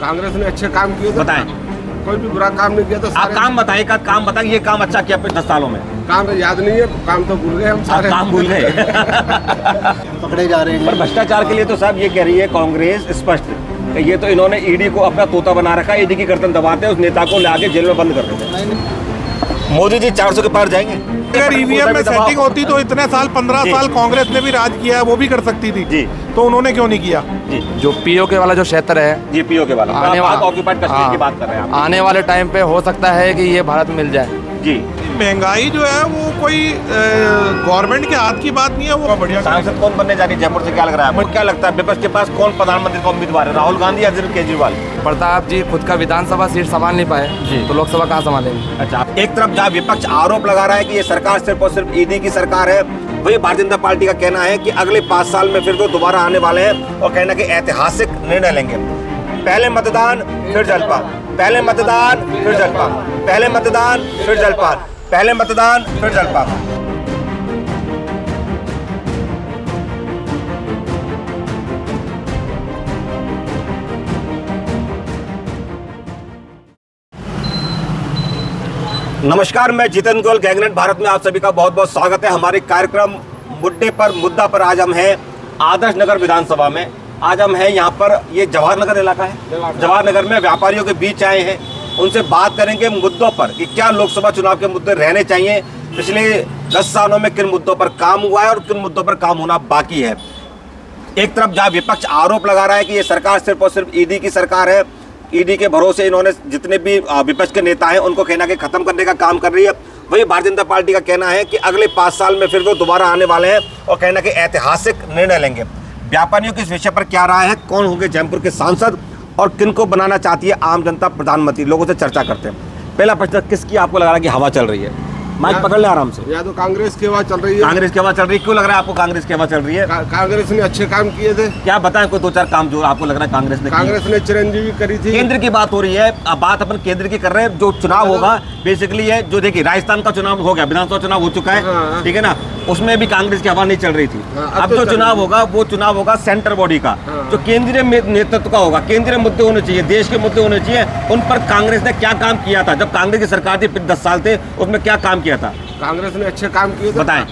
कांग्रेस ने अच्छे काम किए थे। बताएं। कोई भी बुरा काम नहीं किया था। आप काम बताइए, का काम बताइए, ये काम अच्छा किया पिछले 10 सालों में। काम तो याद नहीं है, काम तो भूल गए हम आप सारे। काम भूल गए। पकड़े जा रहे हैं। पर भ्रष्टाचार के लिए तो साहब ये कह रही है कांग्रेस स्पष्ट कि ये तो इन्होंने ईडी को अपना तोता बना रखा है, ईडी की गर्दन दबाते हैं, उस नेता को लाके जेल में बंद कर देते हैं। मोदी जी 400 के पार जाएंगे। अगर ईवीएम में सेटिंग होती तो इतने साल 15 साल कांग्रेस ने भी राज किया है, वो भी कर सकती थी जी। तो उन्होंने क्यों नहीं किया? जी जो पीओके वाला जो क्षेत्र है, जी पीओके वाला आप ऑक्यूपाइड कश्मीर की बात कर रहे हैं आप। आने वाले टाइम पे हो सकता है कि ये भारत मिल जाए। जी महंगाई जो है वो कोई गवर्नमेंट के हाथ की बात नहीं है। वो बढ़िया सांसद कौन बनने जा रही है जयपुर से, क्या लग रहा है आपको? क्या लगता है विपक्ष के पास कौन प्रधानमंत्री का उम्मीदवार है, राहुल गांधी या अरविंद केजरीवाल? प्रताप जी खुद का विधानसभा सीट संभाल नहीं पाए जी। तो लोकसभा कहाँ संभालेंगे? अच्छा, एक तरफ जहाँ विपक्ष आरोप लगा रहा है कि ये सरकार सिर्फ और सिर्फ ईडी की सरकार है, वही भारतीय जनता पार्टी का कहना है कि अगले 5 साल में फिर वो दोबारा आने वाले हैं और कहना कि ऐतिहासिक निर्णय लेंगे। पहले मतदान फिर जलपान, पहले मतदान फिर जलपान, पहले मतदान फिर जलपान, पहले मतदान फिर जलपान। नमस्कार, मैं जितेंद्र गोयल, गैंगरेट भारत में आप सभी का बहुत बहुत स्वागत है। हमारे कार्यक्रम मुद्दा पर आज हम हैं आदर्श नगर विधानसभा में। आज हम हैं यहाँ पर, ये जवाहर नगर इलाका है। जवाहर नगर में व्यापारियों के बीच आए हैं, उनसे बात करेंगे मुद्दों पर कि क्या लोकसभा चुनाव के मुद्दे रहने चाहिए, पिछले 10 सालों में किन मुद्दों पर काम हुआ है और किन मुद्दों पर काम होना बाकी है। एक तरफ जहाँ विपक्ष आरोप लगा रहा है कि ये सरकार सिर्फ और सिर्फ ईडी की सरकार है, ईडी के भरोसे इन्होंने जितने भी विपक्ष के नेता हैं उनको कहना कि खत्म करने का काम कर रही है, वही भारतीय जनता पार्टी का कहना है कि अगले 5 साल में फिर वो दोबारा आने वाले हैं और कहना कि ऐतिहासिक निर्णय लेंगे। व्यापारियों की इस विषय पर क्या राय है, कौन होंगे जयपुर के सांसद और किन को बनाना चाहती है आम जनता प्रधानमंत्री, लोगों से चर्चा करते हैं। पहला प्रश्न, किसकी आपको लग रहा है कि हवा चल रही है? माइक पकड़ ले आराम से। या तो कांग्रेस की हवा चल रही है। कांग्रेस की हवा चल रही है, क्यों लग रहा है आपको कांग्रेस की हवा चल रही है? कांग्रेस ने अच्छे काम किए थे। क्या बताएं कोई 2-4 काम जो आपको लग रहा है कांग्रेस ने? कांग्रेस ने चिरंजीवी करी थी। केंद्र की बात हो रही है, अब बात अपन केंद्र की कर रहे हैं। जो चुनाव होगा बेसिकली है, जो देखिए राजस्थान का चुनाव हो गया, विधानसभा चुनाव हो चुका है, ठीक है ना, उसमें भी कांग्रेस की हवा नहीं चल रही थी। अब जो चुनाव होगा वो चुनाव होगा सेंटर बॉडी का, जो केंद्रीय नेतृत्व का होगा। केंद्रीय मुद्दे होने चाहिए, देश के मुद्दे होने चाहिए, उन पर कांग्रेस ने क्या काम किया था जब कांग्रेस की सरकार थी, 10 साल थे, उसमें क्या काम किया था? कांग्रेस ने अच्छे काम किए थे। बताएं।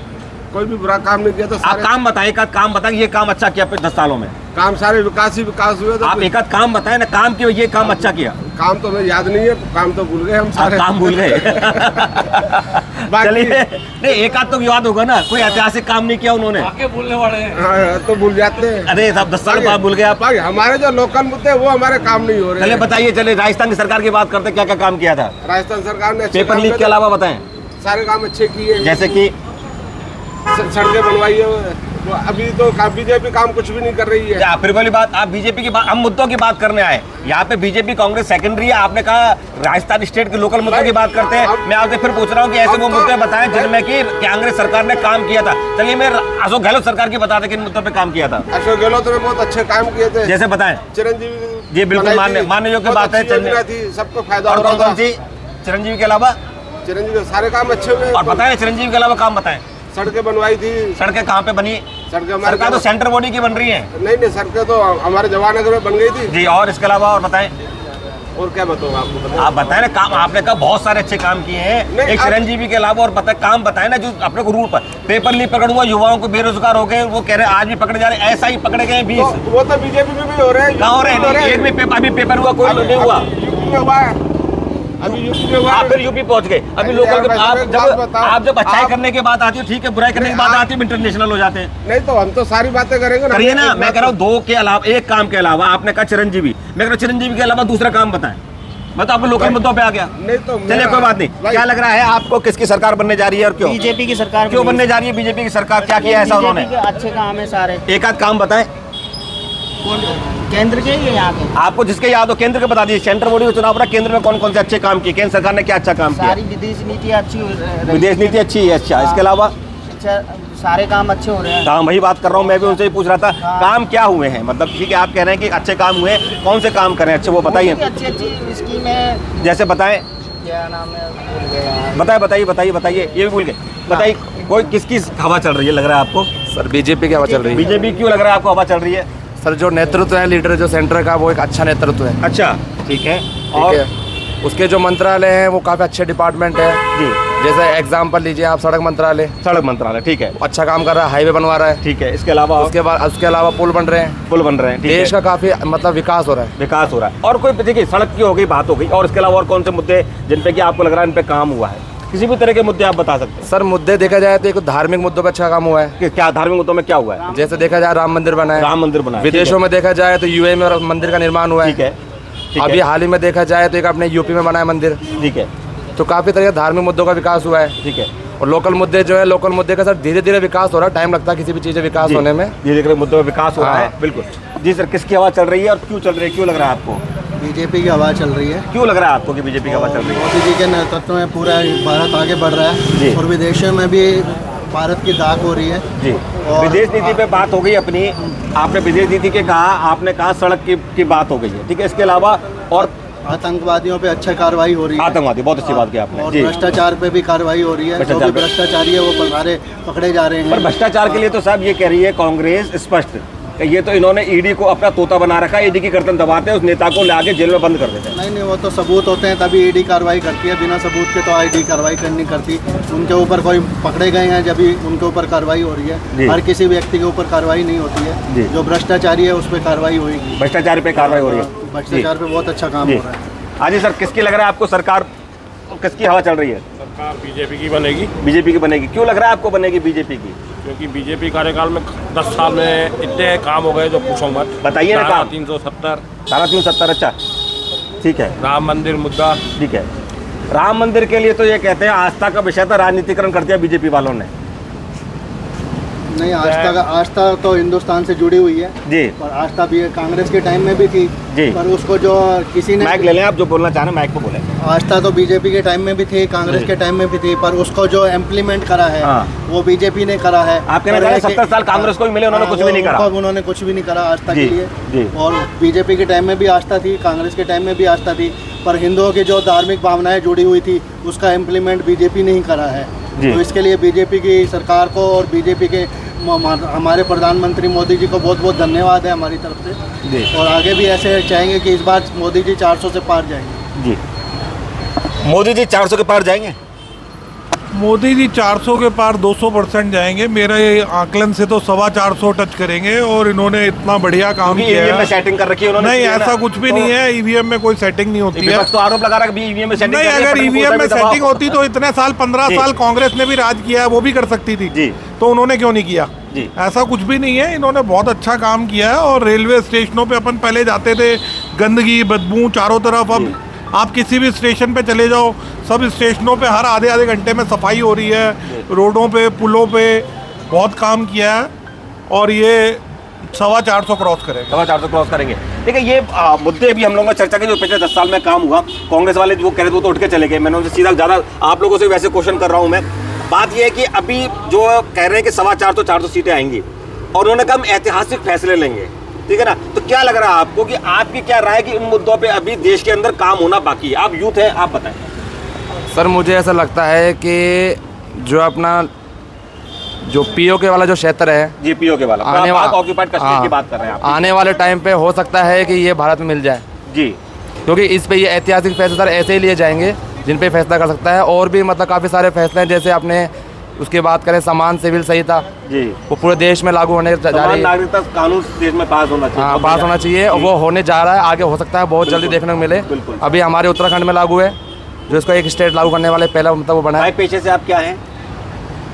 कोई भी बुरा काम नहीं किया था। आप काम बताइए, का काम बताएं, ये काम अच्छा किया पिछले 10 सालों में। काम सारे विकास ही विकास हुए थे। आप एक आध काम बताएं ना, काम क्यों ये काम अच्छा किया? काम तो हमें याद नहीं है, काम तो भूल गए हम आप सारे। काम भूल गए। चलिए, नहीं एक आध तो याद होगा ना, कोई ऐतिहासिक काम नहीं किया उन्होंने। बोलने वाले हैं। हाँ, तो भूल जाते हैं। अरे साहब 10 साल बाद भूल गए आप। भाई हमारे जो लोकल मुद्दे वो हमारे काम नहीं हो रहे। चलिए बताइए, चलिए राजस्थान की सरकार की बात करते हैं, क्या क्या काम किया था राजस्थान सरकार ने अच्छे पेपर काम लीक किए के थे। अलावा? बताएं। सारे काम अच्छे किए, जैसे कि सड़कें बनवाई है। तो अभी तो बीजेपी काम कुछ भी नहीं कर रही है। फिर वाली बात, आप बीजेपी की बात, हम मुद्दों की बात करने आए। यहाँ पे बीजेपी कांग्रेस सेकेंडरी है, आपने कहा राजस्थान स्टेट के लोकल मुद्दों की बात करते हैं। मैं आपसे फिर पूछ रहा हूँ कि ऐसे वो मुद्दे बताएं जिनमें कि कांग्रेस सरकार ने काम किया था। चलिए मैं अशोक गहलोत सरकार की बता दें किन मुद्दों पे काम किया था। अशोक गहलोत ने बहुत अच्छे काम किए थे। जैसे बताएं। चिरंजीवी जी बिल्कुल मानने योग्य बात है। सबको फायदा और होता कौन था। कौन सी? चिरंजीवी के अलावा चिरंजीवी सारे काम अच्छे हुए। और बताएं चिरंजीवी के अलावा काम बताएं। सड़कें बनवाई थी। सड़कें कहाँ पे बनी? सड़कें सरकार तो सेंटर बॉडी की बन रही है। नहीं, सड़कें तो हमारे जवाहर नगर में बन गई थी जी। और इसके अलावा और बताएं। और क्या बताऊँ आपको? आप बताएं ना, काम आपने कहा बहुत सारे अच्छे काम किए हैं, एक चिरंजीवी के अलावा और बताएं, काम बताएं ना जो अपने को रूट पर। पेपर लीक पकड़ हुआ, युवाओं को बेरोजगार हो गए, वो कह रहे हैं आज भी पकड़े जा रहे हैं, ऐसा ही पकड़े गए 20। वो तो बीजेपी में भी हो रहे हैं। कहाँ हो रहे हैं? एक भी अभी पेपर हुआ, कोई नहीं हुआ। यूपी में हुआ है, अभी यूपी में हुआ है। आप फिर यूपी पहुंच गए। अभी लोकल आप जब अच्छाई करने की बात आती है ठीक है, बुराई करने की बात आती है इंटरनेशनल हो जाते हैं। नहीं तो हम तो सारी बातें करेंगे करिए ना। मैं कह रहा हूँ 2 के अलावा, एक काम के अलावा आपने कहा चिरंजीवी, मैं कह रहा हूँ चिरंजीवी के अलावा दूसरा काम बताएं। मैं तो आपको लोकल मुद्दों पे आ गया। नहीं तो चलिए कोई बात नहीं। क्या लग रहा है आपको, किसकी सरकार बनने जा रही है और क्यों? बीजेपी की सरकार क्यों बनने जा रही है बीजेपी की सरकार? क्या किया ऐसा उन्होंने? अच्छे काम है सारे। एक आध काम बताएं। केंद्र के ही यहाँ के आपको जिसके याद हो केंद्र के बता दीजिए। सेंटर बॉडी का चुनाव रहा, केंद्र में कौन कौन से अच्छे काम किए, केंद्र सरकार ने क्या अच्छा काम किया? सारी विदेश नीति अच्छी हो रही है। विदेश नीति अच्छी है। अच्छा, इसके अलावा अच्छा सारे काम अच्छे हो रहे हैं। काम वही बात कर रहा हूँ, मैं भी उनसे ही पूछ रहा था काम क्या हुए हैं। मतलब ठीक है, आप कह रहे हैं कि अच्छे काम हुए, कौन से काम करें अच्छे वो बताइए। अच्छी अच्छी स्कीम है। जैसे बताएं। क्या नाम है, भूल गया। बताइए, ये भी भूल गए। बताइए कोई किसकी हवा चल रही है लग रहा है आपको? सर बीजेपी की हवा चल रही है। बीजेपी क्यों लग रहा है आपको हवा चल रही है? सर जो नेतृत्व है लीडर जो सेंटर का वो एक अच्छा नेतृत्व है। अच्छा, ठीक है। ठीक और है। उसके जो मंत्रालय हैं वो काफ़ी अच्छे डिपार्टमेंट है। जी, जैसे एग्जाम्पल लीजिए आप सड़क मंत्रालय, सड़क मंत्रालय, ठीक है, अच्छा काम कर रहा है, हाईवे बनवा रहा है। ठीक है। इसके अलावा उसके अलावा पुल बन रहे हैं, पुल बन रहे हैं, ठीक देश है। का काफ़ी मतलब विकास हो रहा है। विकास हो रहा है। और कोई देखिए सड़क की हो गई, बात हो गई, और इसके अलावा और कौन से मुद्दे जिन पे कि आपको लग रहा है इन पे काम हुआ है? किसी भी तरह के मुद्दे आप बता सकते हैं। सर मुद्दे देखा जाए तो एक धार्मिक मुद्दों पर अच्छा काम हुआ है। कि क्या धार्मिक मुद्दों में क्या हुआ है? जैसे देखा जाए राम मंदिर बना है, राम मंदिर बना है, विदेशों में देखा जाए तो यूएई में मंदिर का निर्माण हुआ ठीक है। है, ठीक अभी है, हाल ही में देखा जाए तो एक अपने यूपी में बना है मंदिर। ठीक है, तो काफ़ी तरह के धार्मिक मुद्दों का विकास हुआ है। ठीक है। और लोकल मुद्दे जो है, लोकल मुद्दे का सर धीरे धीरे विकास हो रहा है, टाइम लगता है किसी भी चीज़ का विकास होने में। धीरे धीरे मुद्दों में विकास हो रहा है, हाँ। बिल्कुल। जी सर, किसकी हवा चल रही है और क्यों चल रही है? क्यों लग रहा है आपको? बीजेपी की हवा चल रही है। क्यों लग रहा है आपको कि बीजेपी की हवा चल रही है? मोदी जी के नेतृत्व में पूरा भारत आगे बढ़ रहा जी। है और विदेशों में भी भारत की दाग हो रही है। जी, और विदेश नीति पे बात हो गई अपनी। आपने विदेश नीति के कहा, आपने कहा सड़क की बात हो गई है, ठीक है। इसके अलावा और आतंकवादियों पे अच्छा कार्रवाई हो रही है। आतंकवादी, बहुत अच्छी बात की आपने। और जी, भ्रष्टाचार पे भी कार्रवाई हो रही है। जो भ्रष्टाचार भी पे। भ्रष्टाचारी है वो सारे पकड़े जा रहे पर हैं। भ्रष्टाचार के लिए तो साहब ये कह रही है कांग्रेस स्पष्ट, ये तो इन्होंने ईडी को अपना तोता बना रखा है। ईडी की गर्दन दबाते हैं, उस नेता को लाके जेल में बंद कर देते हैं। नहीं, वो तो सबूत होते हैं तभी ईडी कार्रवाई करती है। बिना सबूत के तो ईडी कार्रवाई नहीं करती। उनके ऊपर कोई पकड़े गए हैं जब उनके ऊपर कार्रवाई हो रही जी। है। हर किसी व्यक्ति के ऊपर कार्रवाई नहीं होती जी। है। जो भ्रष्टाचारी है उस पर कार्रवाई होगी। भ्रष्टाचार पे कार्रवाई हो रही है। भ्रष्टाचार पे बहुत अच्छा काम जी। हो रहा है। हाँ जी सर, किसकी लग रहा है आपको सरकार, किसकी हवा चल रही है? सरकार बीजेपी की बनेगी, बीजेपी की बनेगी। क्यों लग रहा है आपको बनेगी बीजेपी की? क्योंकि बीजेपी कार्यकाल में 10 साल में इतने काम हो गए जो पूछो मत। बताइए ना काम। 370, 370, अच्छा, ठीक है, राम मंदिर मुद्दा। ठीक है। राम मंदिर के लिए तो ये कहते हैं आस्था का विषय था, राजनीतिकरण कर दिया बीजेपी वालों ने। नहीं, आस्था तो हिंदुस्तान से जुड़ी हुई है जी, और आस्था भी कांग्रेस के टाइम में भी थी जी। पर उसको जो किसी ने माइक ले लें, आप जो बोलना चाह रहे हैं माइक पे बोले। आस्था तो बीजेपी के टाइम में भी थी, कांग्रेस जी। के टाइम में भी थी, पर उसको जो इम्प्लीमेंट करा है हाँ। वो बीजेपी ने करा है। आप कहना चाह रहे हैं 70 साल कांग्रेस को भी मिले, उन्होंने कुछ भी नहीं करा। उन्होंने कुछ भी नहीं करा आस्था जी, के लिए। जी। और बीजेपी के टाइम में भी आस्था थी, कांग्रेस के टाइम में भी आस्था थी, पर हिंदुओं की जो धार्मिक भावनाएं जुड़ी हुई थी उसका इम्प्लीमेंट बीजेपी ने ही करा है। जी। तो इसके लिए बीजेपी की सरकार को और बीजेपी के हमारे प्रधानमंत्री मोदी जी को बहुत बहुत धन्यवाद है हमारी तरफ से। जी। और आगे भी ऐसे चाहेंगे कि इस बार मोदी जी 400 से पार जाएंगे। जी, मोदी जी 400 के पार जाएंगे। मोदी जी 400 के पार 200% जाएंगे। मेरा ये आकलन से तो 425 टच करेंगे। और इन्होंने इतना बढ़िया काम क्योंकि किया ईवीएम में है। सेटिंग कर रखी है उन्होंने। नहीं, इसलिए ऐसा ना, कुछ भी तो नहीं है। ईवीएम में कोई सेटिंग नहीं होती है। विपक्ष तो आरोप लगा रहा है कि ईवीएम में सेटिंग नहीं, कर रही है, अगर बटन ईवीएम कोई में भी दबाओ। सेटिंग होती तो इतने साल 15 जी। साल कांग्रेस ने भी राज किया है, वो भी कर सकती थी। जी। तो उन्होंने क्यों नहीं किया? जी। ऐसा कुछ भी नहीं है। इन्होंने बहुत अच्छा काम किया है। और रेलवे स्टेशनों पे अपन पहले जाते थे, गंदगी बदबू चारों तरफ। अब आप किसी भी स्टेशन पे चले जाओ, सब स्टेशनों पे हर आधे आधे घंटे में सफाई हो रही है। रोडों पे, पुलों पे बहुत काम किया है। और ये 425 क्रॉस करेगा। 450 क्रॉस करेंगे। देखिए ये मुद्दे भी हम लोगों ने चर्चा की जो पिछले 10 साल में काम हुआ। कांग्रेस वाले जो कह रहे थे वो तो उठ के चले गए। मैंने उनसे सीधा ज़्यादा आप लोगों से वैसे क्वेश्चन कर रहा हूँ मैं। बात ये है कि अभी जो कह रहे हैं कि 425 तो 400 सीटें आएंगी और उन्होंने कहा हम ऐतिहासिक फैसले लेंगे, ठीक है ना। तो क्या लग रहा है आपको कि आपकी क्या राय है कि इन मुद्दों पे अभी देश के अंदर काम होना बाकी है? आप यूथ हैं, आप बताएं। सर मुझे ऐसा लगता है कि जो अपना जो पीओके वाला जो क्षेत्र है जी, पीओके वाला आने ऑक्यूपाइड कश्मीर की बात कर रहे हैं आप। आने वाले टाइम पे हो सकता है कि ये भारत में मिल जाए, जी, क्योंकि इस पे ये ऐतिहासिक फैसले सर ऐसे ही लिए जाएंगे जिन पे फैसला कर सकता है। और भी मतलब काफ़ी सारे फैसले हैं, जैसे आपने उसकी बात करें समान सिविल संहिता, जी, वो पूरे देश में लागू होने जा समान रही है। नागरिकता कानून देश में पास होना चाहिए। हाँ, पास होना चाहिए और वो होने जा रहा है। आगे हो सकता है बहुत जल्दी देखने को मिले। बिल्कुल। अभी हमारे उत्तराखंड में लागू है, जो इसको एक स्टेट लागू करने वाले पहला मतलब वो बना भाई है। पेशे से आप क्या हैं?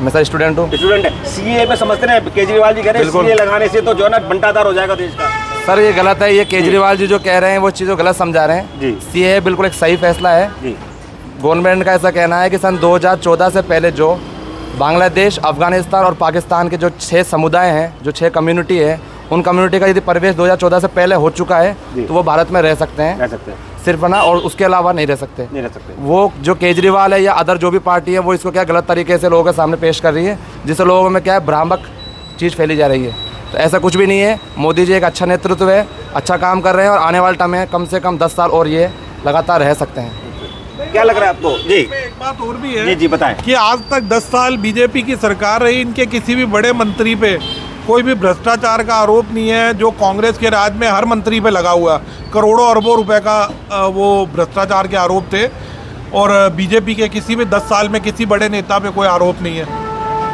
मैं सर स्टूडेंट हूँ। स्टूडेंट है। सीए में समझते हैं केजरीवाल जी कह रहे हैं बिल्कुल। सीए लगाने से तो जो है ना बंटाधार हो जाएगा देश का। सर ये गलत है, ये केजरीवाल जी जो कह रहे हैं वो चीज़ को गलत समझा रहे हैं। जी। सीए बिल्कुल एक सही फैसला है। जी, गवर्नमेंट का ऐसा कहना है कि सन 2014 से पहले जो बांग्लादेश, अफगानिस्तान और पाकिस्तान के जो 6 समुदाय हैं, जो 6 कम्युनिटी है, उन कम्युनिटी का यदि प्रवेश 2014 से पहले हो चुका है तो वो भारत में रह सकते हैं, रह सकते हैं, सिर्फ ना, और उसके अलावा नहीं रह सकते। नहीं रह सकते। वो जो केजरीवाल है या अदर जो भी पार्टी है वो इसको क्या गलत तरीके से लोगों के सामने पेश कर रही है, जिससे लोगों में क्या है भ्रामक चीज़ फैली जा रही है। तो ऐसा कुछ भी नहीं है। मोदी जी एक अच्छा नेतृत्व है, अच्छा काम कर रहे हैं और आने वाले टाइम में कम से कम 10 साल और ये लगातार रह सकते हैं। क्या लग रहा है आपको? जी, एक बात और भी है जी, जी बताएं। कि आज तक 10 साल बीजेपी की सरकार रही, इनके किसी भी बड़े मंत्री पे कोई भी भ्रष्टाचार का आरोप नहीं है। जो कांग्रेस के राज में हर मंत्री पे लगा हुआ, करोड़ों अरबों रुपए का वो भ्रष्टाचार के आरोप थे, और बीजेपी के किसी भी 10 साल में किसी बड़े नेता पे कोई आरोप नहीं है।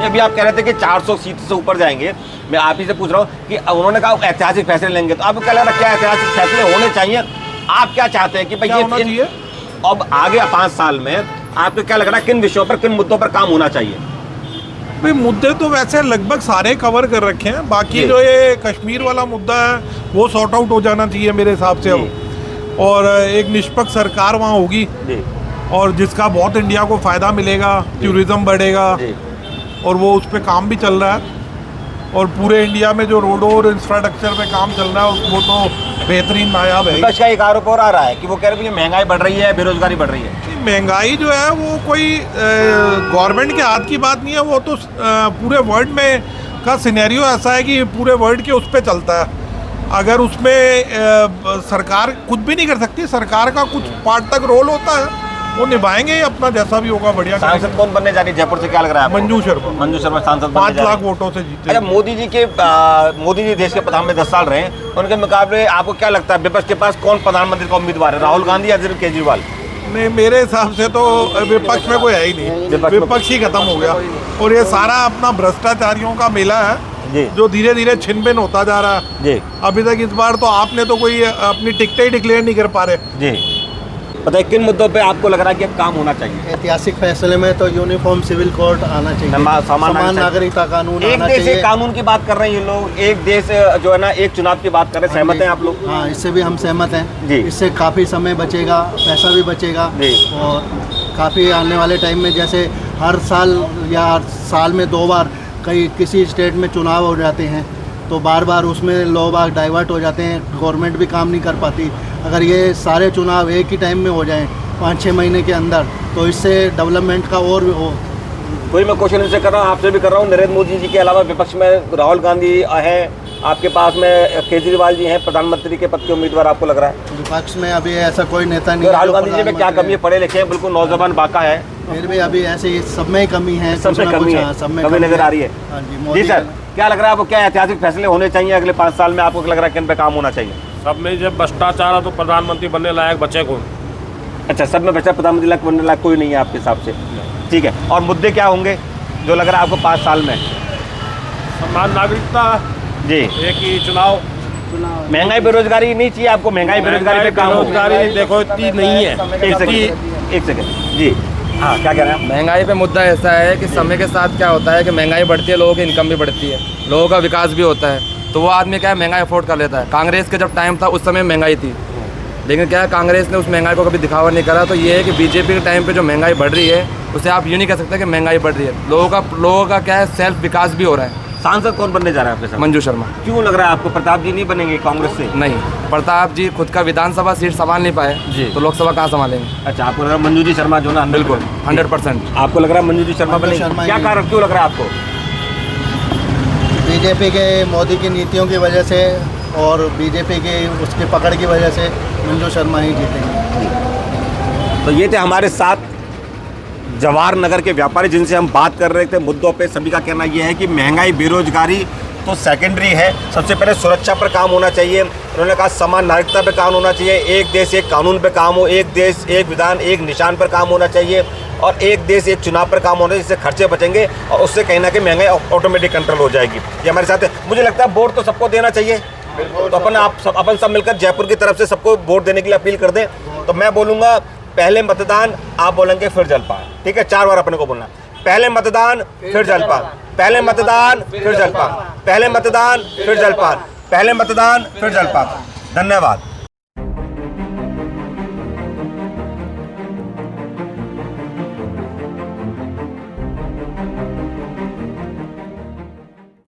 ये भी आप कह रहे थे कि 400 सीट से ऊपर जाएंगे। मैं आप ही से पूछ रहा हूँ कि उन्होंने कहा ऐतिहासिक फैसले लेंगे, तो आपको क्या लग रहा है क्या ऐतिहासिक फैसले होने चाहिए? आप क्या चाहते हैं कि भाई क्या होना चाहिए? अब आगे 5 साल में आपको क्या लग रहा है किन विषयों पर, किन मुद्दों पर काम होना चाहिए? भाई मुद्दे तो वैसे लगभग सारे कवर कर रखे हैं, बाकी जी। जो ये कश्मीर वाला मुद्दा है वो सॉर्ट आउट हो जाना चाहिए मेरे हिसाब से अब। और एक निष्पक्ष सरकार वहाँ होगी, जी और जिसका बहुत इंडिया को फ़ायदा मिलेगा, टूरिज्म बढ़ेगा, जी और वो उस पर काम भी चल रहा है। और पूरे इंडिया में जो रोडों और इंफ्रास्ट्रक्चर पे काम चल रहा है वो तो बेहतरीन नायाब है। विपक्ष का एक आरोप और आ रहा है कि वो कह रहे हैं कि महंगाई बढ़ रही है, बेरोजगारी बढ़ रही है। महंगाई जो है वो कोई गवर्नमेंट के हाथ की बात नहीं है, वो तो पूरे वर्ल्ड में का सिनेरियो ऐसा है कि पूरे वर्ल्ड के उस पर चलता है। अगर उसमें सरकार कुछ भी नहीं कर सकती, सरकार का कुछ पार्ट तक रोल होता है, वो निभाएंगे अपना, जैसा भी होगा बढ़िया। सांसद कौन बनने जा रही है जयपुर से, क्या लग रहा है आपको? मंजू शर्मा। मंजू शर्मा सांसद 5 लाख वोटों से जीते। अच्छा, मोदी जी देश के प्रधानमंत्री 10 साल रहे हैं, उनके मुकाबले आपको क्या लगता है विपक्ष के पास कौन प्रधानमंत्री का उम्मीदवार है, राहुल गांधी या अरविंद केजरीवाल? नहीं, मेरे हिसाब से तो विपक्ष में कोई है ही नहीं, विपक्ष ही खत्म हो गया। और ये सारा अपना भ्रष्टाचारियों का मेला है जी, जो धीरे धीरे छिन भिन होता जा रहा है जी। अभी तक इस बार तो आपने तो कोई अपनी टिकटें ही डिक्लेयर नहीं कर पा रहे जी। बताइए किन मुद्दों पे आपको लग रहा है कि अब काम होना चाहिए? ऐतिहासिक फैसले में तो यूनिफॉर्म सिविल कोड आना चाहिए, समान नागरिकता कानून एक आना देश चाहिए। एक कानून की बात कर रहे हैं ये लोग, एक देश जो है ना एक चुनाव की बात कर रहे हैं, सहमत हैं आप लोग? हाँ, इससे भी हम सहमत हैं जी। इससे काफ़ी समय बचेगा, पैसा भी बचेगा, जी। और काफ़ी आने वाले टाइम में जैसे हर साल या हर साल में 2 बार किसी स्टेट में चुनाव हो जाते हैं, तो बार बार उसमें लोग बाग डाइवर्ट हो जाते हैं, गवर्नमेंट भी काम नहीं कर पाती। अगर ये सारे चुनाव एक ही टाइम में हो जाएं 5-6 महीने के अंदर, तो इससे डेवलपमेंट का और भी हो। वही मैं क्वेश्चन इनसे कर रहा हूँ, आपसे भी कर रहा हूँ। नरेंद्र मोदी जी के अलावा विपक्ष में राहुल गांधी हैं, आपके पास में केजरीवाल जी हैं, प्रधानमंत्री के पद के उम्मीदवार आपको लग रहा है? विपक्ष में अभी ऐसा कोई नेता नहीं तो है राहुल जो गांधी जी में क्या प्रधानमंत्री कमी है? पढ़े लिखे हैं, बिल्कुल नौजवान बाका है, फिर भी अभी ऐसे ही सब में ही कमी है, सब कुछ में ना कमी कुछ, है, हाँ, सब में कमी कमी नजर है। आ रही है। हाँ जी, जी मोदी सर, क्या लग रहा है आपको, क्या ऐतिहासिक फैसले होने चाहिए अगले 5 साल में? आपको लग रहा है किन पे काम होना चाहिए? सब में जब भ्रष्टाचार है तो प्रधानमंत्री बनने लायक बचे कौन? अच्छा, सब में बचा प्रधानमंत्री लायक बनने लायक कोई नहीं है आपके हिसाब से? ठीक है, और मुद्दे क्या होंगे जो लग रहा है आपको 5 साल में? समान नागरिकता जी, एक ही चुनाव, महंगाई बेरोजगारी नहीं चाहिए आपको? महंगाई बेरोजगारी पे काम होगा? बेरोजगारी देखो इतनी नहीं है। एक सेकंड जी, हाँ क्या कह रहे हैं आप? महंगाई पे मुद्दा ऐसा है कि समय के साथ क्या होता है कि महंगाई बढ़ती है, लोगों की इनकम भी बढ़ती है, लोगों का विकास भी होता है, तो वो आदमी क्या है महंगाई अफोर्ड कर लेता है। कांग्रेस के जब टाइम था उस समय महंगाई थी, लेकिन क्या है कांग्रेस ने उस महंगाई को कभी दिखावा नहीं करा। तो ये है कि बीजेपी के टाइम पे जो महंगाई बढ़ रही है उसे आप यूँ नहीं कह सकते कि महंगाई बढ़ रही है, लोगों का क्या है सेल्फ विकास भी हो रहा है। सांसद कौन बनने जा रहा है आपके साथ? मंजू शर्मा। क्यों लग रहा है आपको प्रताप जी नहीं बनेंगे कांग्रेस से? नहीं, प्रताप जी खुद का विधानसभा सीट संभाल नहीं पाए जी। तो लोकसभा कहाँ संभालेंगे? अच्छा, आपको लग रहा है मंजू जी शर्मा जो ना? बिल्कुल 100%। आपको लग रहा है मंजू जी शर्मा मंजू बनेंगे? शर्मा क्या ही। कारण, क्यों लग रहा है आपको? बीजेपी के मोदी की नीतियों की वजह से और बीजेपी की उसकी पकड़ की वजह से मंजू शर्मा ही जीतेंगे। तो ये थे हमारे साथ जवाहर नगर के व्यापारी जिनसे हम बात कर रहे थे मुद्दों पे। सभी का कहना ये है कि महंगाई बेरोजगारी तो सेकेंडरी है, सबसे पहले सुरक्षा पर काम होना चाहिए। उन्होंने कहा समान नागरिकता पर काम होना चाहिए, एक देश एक कानून पर काम हो, एक देश एक विधान एक निशान पर काम होना चाहिए, और एक देश एक चुनाव पर काम होना चाहिए, जिससे खर्चे बचेंगे और उससे कहीं ना कहीं महंगाई ऑटोमेटिक कंट्रोल हो जाएगी। ये हमारे साथ है। मुझे लगता है वोट तो सबको देना चाहिए, तो अपन सब मिलकर जयपुर की तरफ से सबको वोट देने के लिए अपील कर दें। तो मैं बोलूँगा पहले मतदान, आप बोलेंगे फिर जलपान, ठीक है? 4 बार अपने को बोलना, पहले मतदान फिर जलपान, पहले मतदान फिर जलपान, पहले मतदान फिर जलपान, पहले मतदान फिर जलपान। धन्यवाद।